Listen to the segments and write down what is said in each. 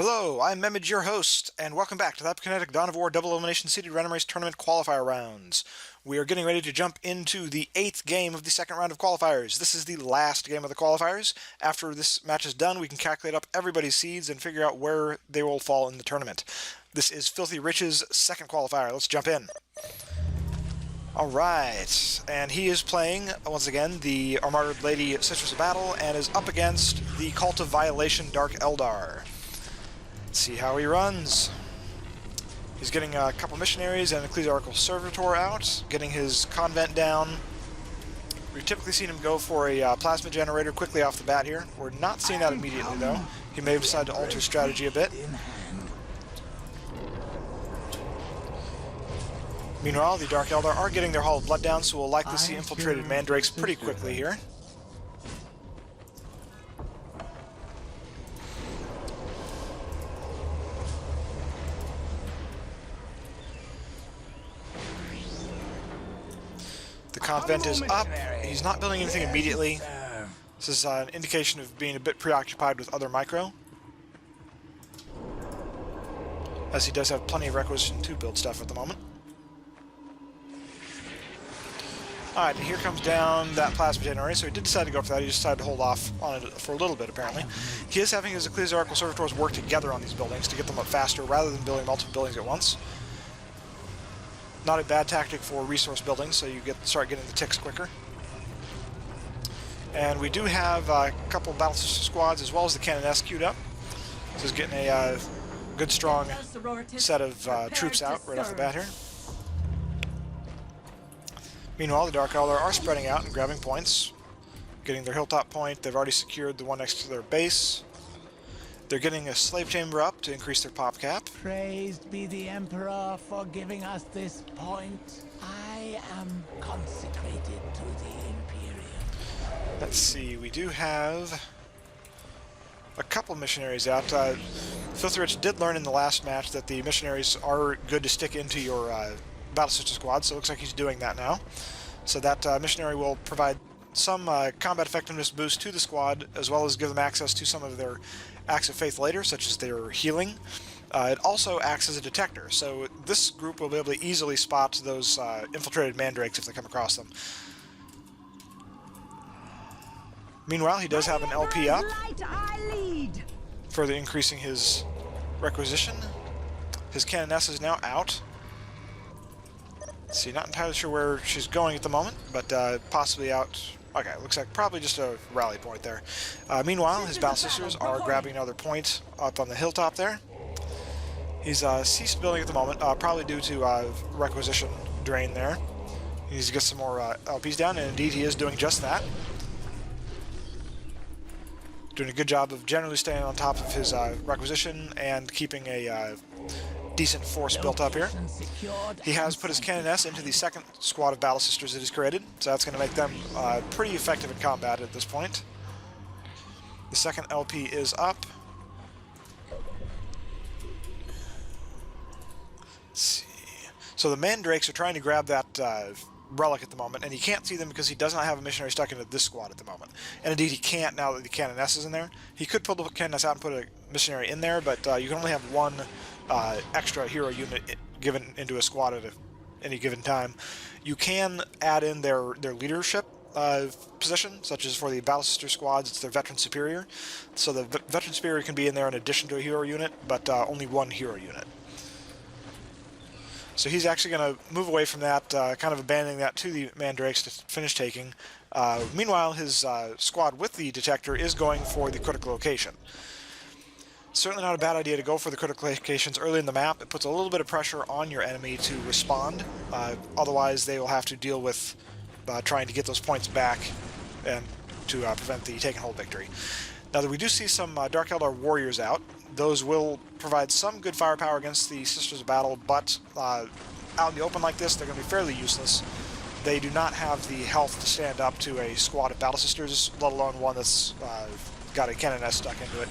Hello, I'm Memage, your host, and welcome back to the Hyperkinetic Dawn of War Double Elimination Seeded Random Race Tournament Qualifier rounds. We are getting ready to jump into the 8th game of the second round of Qualifiers. This is the last game of the Qualifiers. After this match is done, we can calculate up everybody's seeds and figure out where they will fall in the tournament. This is FilthyRich's second Qualifier. Let's jump in. Alright, and he is playing, once again, the Armored Lady Sisters of Battle, and is up against the Cult of Violation Dark Eldar. Let's see how he runs. He's getting a couple missionaries and an ecclesiarchal servitor out, getting his convent down. We've typically seen him go for a plasma generator quickly off the bat here. We're not seeing that immediately, though. He may have decided to alter strategy a bit. Meanwhile, the Dark Eldar are getting their Hall of Blood down, so we'll likely see infiltrated mandrakes pretty quickly here. The convent is up. He's not building anything immediately. This is an indication of being a bit preoccupied with other micro, as he does have plenty of requisition to build stuff at the moment. Alright, and here comes down that plasma generator, so he did decide to go for that. He just decided to hold off on it for a little bit, apparently. He is having his ecclesiarchal servitors work together on these buildings to get them up faster, rather than building multiple buildings at once. Not a bad tactic for resource building, so you start getting the ticks quicker. And we do have a couple battle sister squads as well as the Canoness queued up. So he's getting a good strong set of troops out right off the bat here. Meanwhile, the Dark Eldar are spreading out and grabbing points, getting their hilltop point. They've already secured the one next to their base. They're getting a slave chamber up to increase their pop cap. Praised be the Emperor for giving us this point. I am consecrated to the Imperium. Let's see, we do have a couple missionaries out. FilthyRich did learn in the last match that the missionaries are good to stick into your battle sister squad, so it looks like he's doing that now. So that missionary will provide some combat effectiveness boost to the squad, as well as give them access to some of their acts of faith later, such as their healing. It also acts as a detector, so this group will be able to easily spot those infiltrated mandrakes if they come across them. Meanwhile, he does have an LP up, further increasing his requisition. His Canoness is now out. Let's see, not entirely sure where she's going at the moment, but possibly out. Okay, looks like probably just a rally point there. Meanwhile, his battle sisters are grabbing another point up on the hilltop there. He's ceased building at the moment, probably due to requisition drain there. He needs to get some more LPs down, and indeed he is doing just that. Doing a good job of generally staying on top of his requisition and keeping a decent force built up here. He has put his Canoness into the second squad of battle sisters that he's created, so that's going to make them pretty effective in combat at this point. The second LP is up. Let's see. So the mandrakes are trying to grab that relic at the moment, and he can't see them because he does not have a missionary stuck into this squad at the moment. And indeed he can't now that the Canoness is in there. He could pull the Canoness out and put a missionary in there, but you can only have one extra hero unit given into a squad at any given time. You can add in their leadership position, such as for the Battle Sister squads, it's their Veteran Superior. So the Veteran Superior can be in there in addition to a hero unit, but only one hero unit. So he's actually going to move away from that, kind of abandoning that to the mandrakes to finish taking. Meanwhile, his squad with the detector is going for the critical location. Certainly not a bad idea to go for the critical locations early in the map. It puts a little bit of pressure on your enemy to respond. Otherwise, they will have to deal with trying to get those points back and to prevent the take and hold victory. Now, we do see some Dark Eldar warriors out. Those will provide some good firepower against the Sisters of Battle, but out in the open like this, they're going to be fairly useless. They do not have the health to stand up to a squad of Battle Sisters, let alone one that's got a Canoness stuck into it.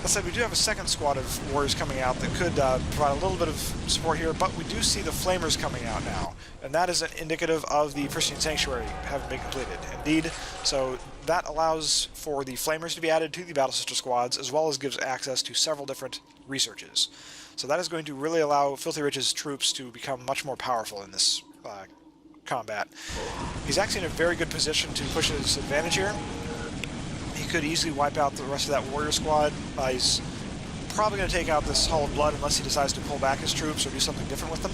That said, we do have a second squad of warriors coming out that could provide a little bit of support here, but we do see the flamers coming out now, and that is an indicative of the Pristine Sanctuary having been completed. Indeed, so that allows for the flamers to be added to the Battle Sister squads, as well as gives access to several different researches. So that is going to really allow FilthyRich's troops to become much more powerful in this combat. He's actually in a very good position to push his advantage here. He could easily wipe out the rest of that warrior squad. He's probably going to take out this Hall of Blood unless he decides to pull back his troops or do something different with them.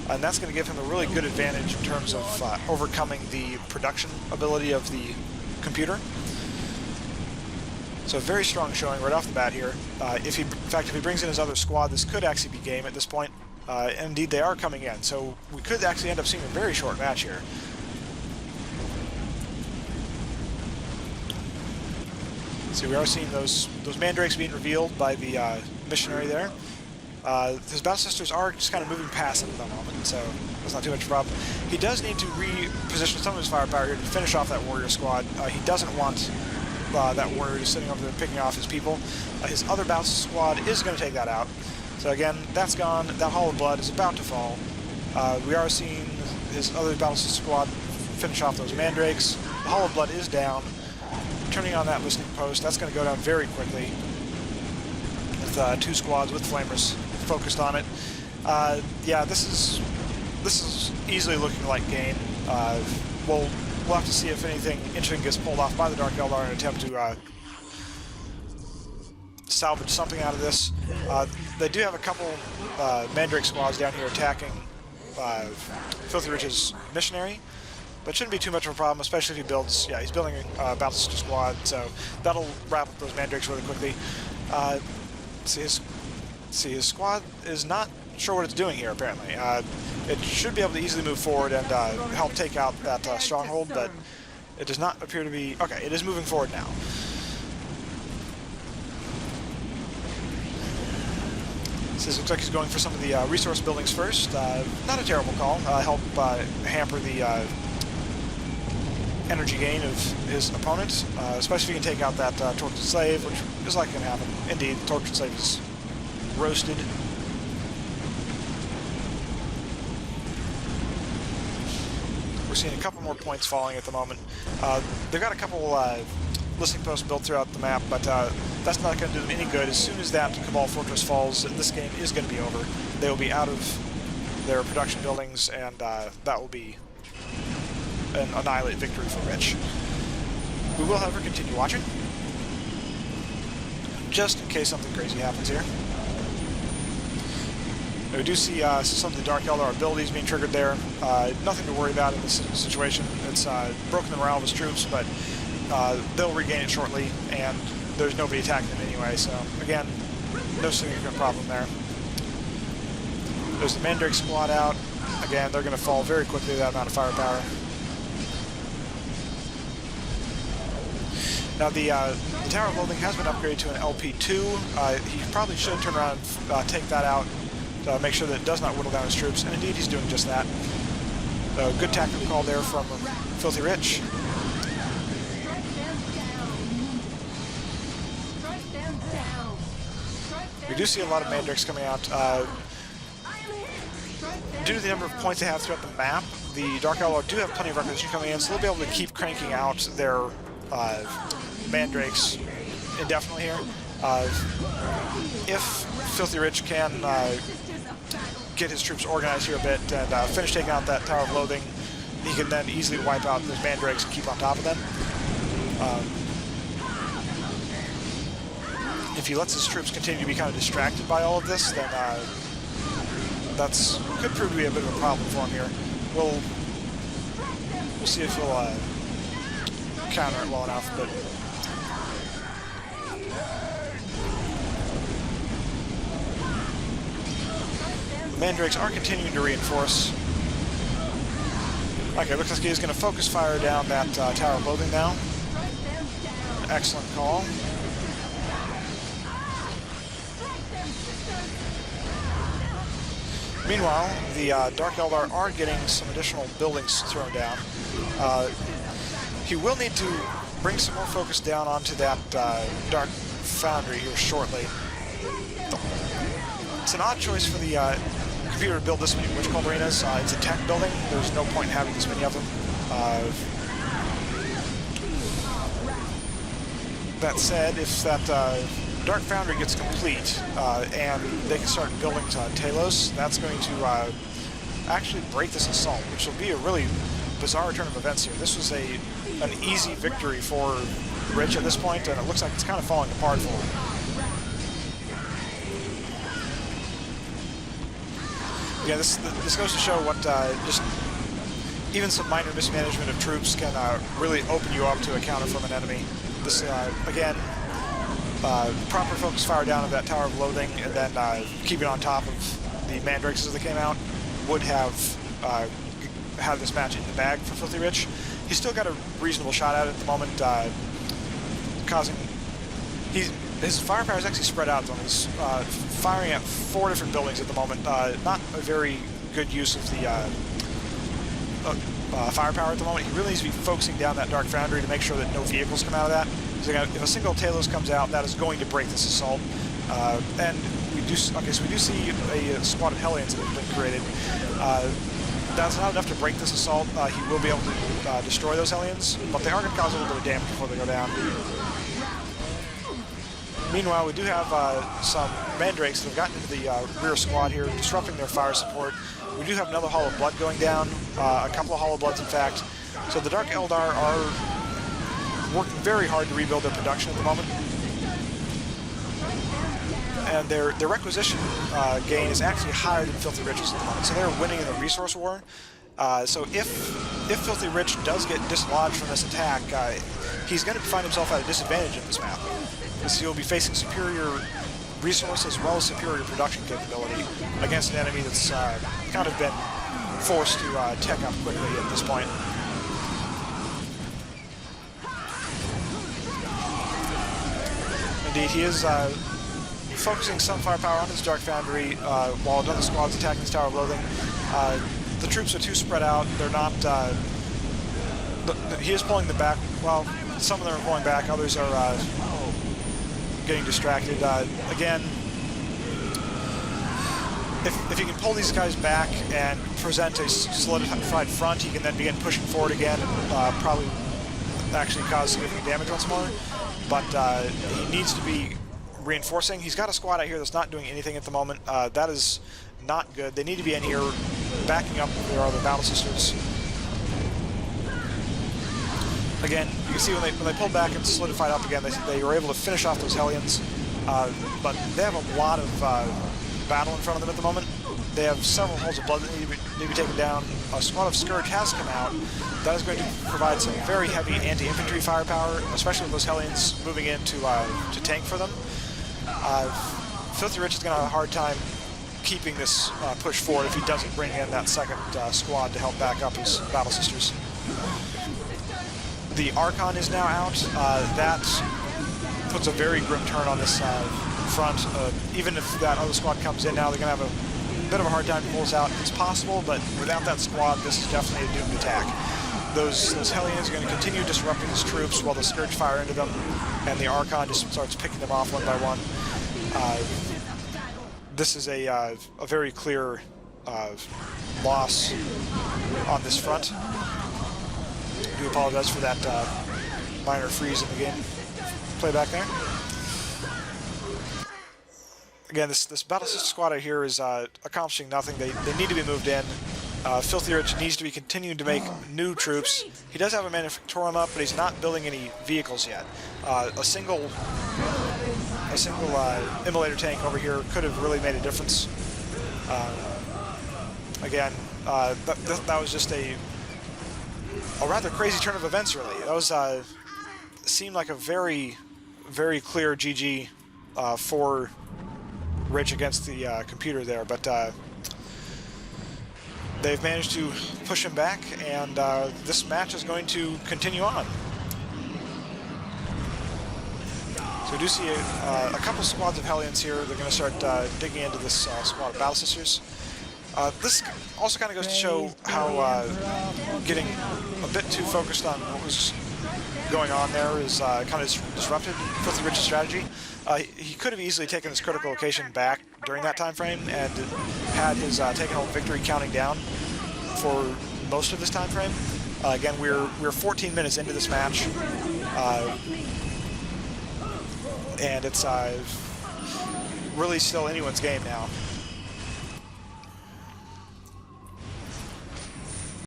And that's going to give him a really good advantage in terms of overcoming the production ability of the computer. So a very strong showing right off the bat here. In fact, if he brings in his other squad, this could actually be game at this point. And indeed, they are coming in. So we could actually end up seeing a very short match here. So we are seeing those mandrakes being revealed by the missionary there. His Battle Sisters are just kind of moving past him at the moment, so that's not too much of a problem. He does need to reposition some of his firepower here to finish off that warrior squad. He doesn't want that warrior just sitting over there picking off his people. His other Battle squad is going to take that out. So again, that's gone. That Hall of Blood is about to fall. We are seeing his other Battle squad finish off those mandrakes. The Hall of Blood is down. Turning on that listening post, that's going to go down very quickly with two squads with flamers focused on it. Yeah, this is easily looking like game. We'll have to see if anything interesting gets pulled off by the Dark Eldar in an attempt to salvage something out of this. They do have a couple Mandrake squads down here attacking FilthyRich's missionary. But it shouldn't be too much of a problem, especially if he builds, yeah, he's building a Battle Sister squad, so that'll wrap up those mandrakes really quickly. See, his squad is not sure what it's doing here, apparently. It should be able to easily move forward and help take out that stronghold, but it does not appear to be... Okay, it is moving forward now. This looks like he's going for some of the resource buildings first. Not a terrible call. Help hamper the energy gain of his opponent, especially if he can take out that tortured slave, which is likely going to happen. Indeed, the tortured slave is roasted. We're seeing a couple more points falling at the moment. They've got a couple listening posts built throughout the map, but that's not going to do them any good. As soon as that Cabal Fortress falls, this game is going to be over. They will be out of their production buildings, and that will be an annihilate victory for Rich. We will, however, continue watching, just in case something crazy happens here. We do see some of the Dark Eldar abilities being triggered there. Nothing to worry about in this situation. It's broken the morale of his troops, but they'll regain it shortly, and there's nobody attacking them anyway, so again, no significant problem there. There's the Mandrake squad out. Again, they're going to fall very quickly with that amount of firepower. Now, the Tower of Loathing has been upgraded to an LP2. He probably should turn around and take that out to make sure that it does not whittle down his troops, and indeed he's doing just that. Good tactical call there from FilthyRich. We do see a lot of Mandrakes coming out. Due to the number of points they have throughout the map, the Dark Eldar do have plenty of requisition coming in, so they'll be able to keep cranking out their Mandrakes indefinitely here. If FilthyRich can get his troops organized here a bit and finish taking out that Tower of Loathing, he can then easily wipe out those Mandrakes and keep on top of them. If he lets his troops continue to be kind of distracted by all of this, then that's could prove to be a bit of a problem for him here. We'll see if he'll counter it well enough, but the Mandrakes are continuing to reinforce. Okay, looks like he's going to focus fire down that Tower of Loathing now. Excellent call. Meanwhile, the Dark Eldar are getting some additional buildings thrown down. He will need to bring some more focus down onto that Dark foundry here shortly. It's an odd choice for the computer to build this many Witch Cult arenas. It's a tech building. There's no point in having this many of them. That said, if that Dark Foundry gets complete and they can start building Talos, that's going to actually break this assault, which will be a really bizarre turn of events here. This was an easy victory for Rich at this point, and it looks like it's kind of falling apart for him. Yeah, this goes to show what just even some minor mismanagement of troops can really open you up to a counter from an enemy. This, again, proper focus fire down of that Tower of Loathing and then keeping on top of the Mandrakes as they came out would have had this match in the bag for FilthyRich. He's still got a reasonable shot at it at the moment, causing... His firepower is actually spread out, though. He's firing at 4 different buildings at the moment. Not a very good use of the firepower at the moment. He really needs to be focusing down that Dark Foundry to make sure that no vehicles come out of that. So if a single Talos comes out, that is going to break this assault. And we do see a squad of Hellions that have been created. That's not enough to break this assault. He will be able to destroy those Hellions, but they are going to cause a little bit of damage before they go down. Meanwhile, we do have some Mandrakes that have gotten into the rear squad here, disrupting their fire support. We do have another Hollow Blood going down, a couple of Hollow Bloods in fact. So the Dark Eldar are working very hard to rebuild their production at the moment. And their requisition gain is actually higher than FilthyRich's at the moment, so they're winning in the resource war. So if FilthyRich does get dislodged from this attack, he's going to find himself at a disadvantage in this map, because he'll be facing superior resource as well as superior production capability against an enemy that's kind of been forced to tech up quickly at this point. Indeed, he is focusing some firepower on his Dark Foundry while another squad's attacking his Tower of Loathing. The troops are too spread out. They're not... he is pulling them back. Well, some of them are pulling back. Others are getting distracted. Again, if he can pull these guys back and present a solidified front, he can then begin pushing forward again and probably actually cause significant damage once more. But he needs to be reinforcing. He's got a squad out here that's not doing anything at the moment. That is not good. They need to be in here backing up their other battle sisters. Again, you can see when they pulled back and solidified up again, they were able to finish off those Hellions, but they have a lot of battle in front of them at the moment. They have several Halls of Blood that need to be taken down. A squad of Scourge has come out. That is going to provide some very heavy anti-infantry firepower, especially with those Hellions moving in to tank for them. FilthyRich is going to have a hard time keeping this push forward if he doesn't bring in that second squad to help back up his battle sisters. The Archon is now out. That puts a very grim turn on this front. Even if that other squad comes in now, they're going to have a bit of a hard time to pull us out. It's possible, but without that squad, this is definitely a doomed attack. Those Hellions are going to continue disrupting his troops while the Scourge fire into them, and the Archon just starts picking them off one by one. This is a very clear loss on this front. I do apologize for that minor freeze in the game playback there. Again, this Battle Sister squad out here is accomplishing nothing. They need to be moved in. FilthyRich needs to be continuing to make new troops. He does have a Manufactorum up, but he's not building any vehicles yet. A single immolator tank over here could have really made a difference. Again, that was just a rather crazy turn of events, really. That was seemed like a very, very clear GG for Rich against the computer there, but they've managed to push him back, and this match is going to continue on. So we do see a couple squads of Hellions here. They're going to start digging into this squad of Battle Sisters. This also kind of goes to show how getting a bit too focused on what was going on there is kind of disrupted FilthyRich's strategy. He could have easily taken this critical location back during that time frame and had his taken home victory counting down for most of this time frame. Again, we're 14 minutes into this match, and it's really still anyone's game now.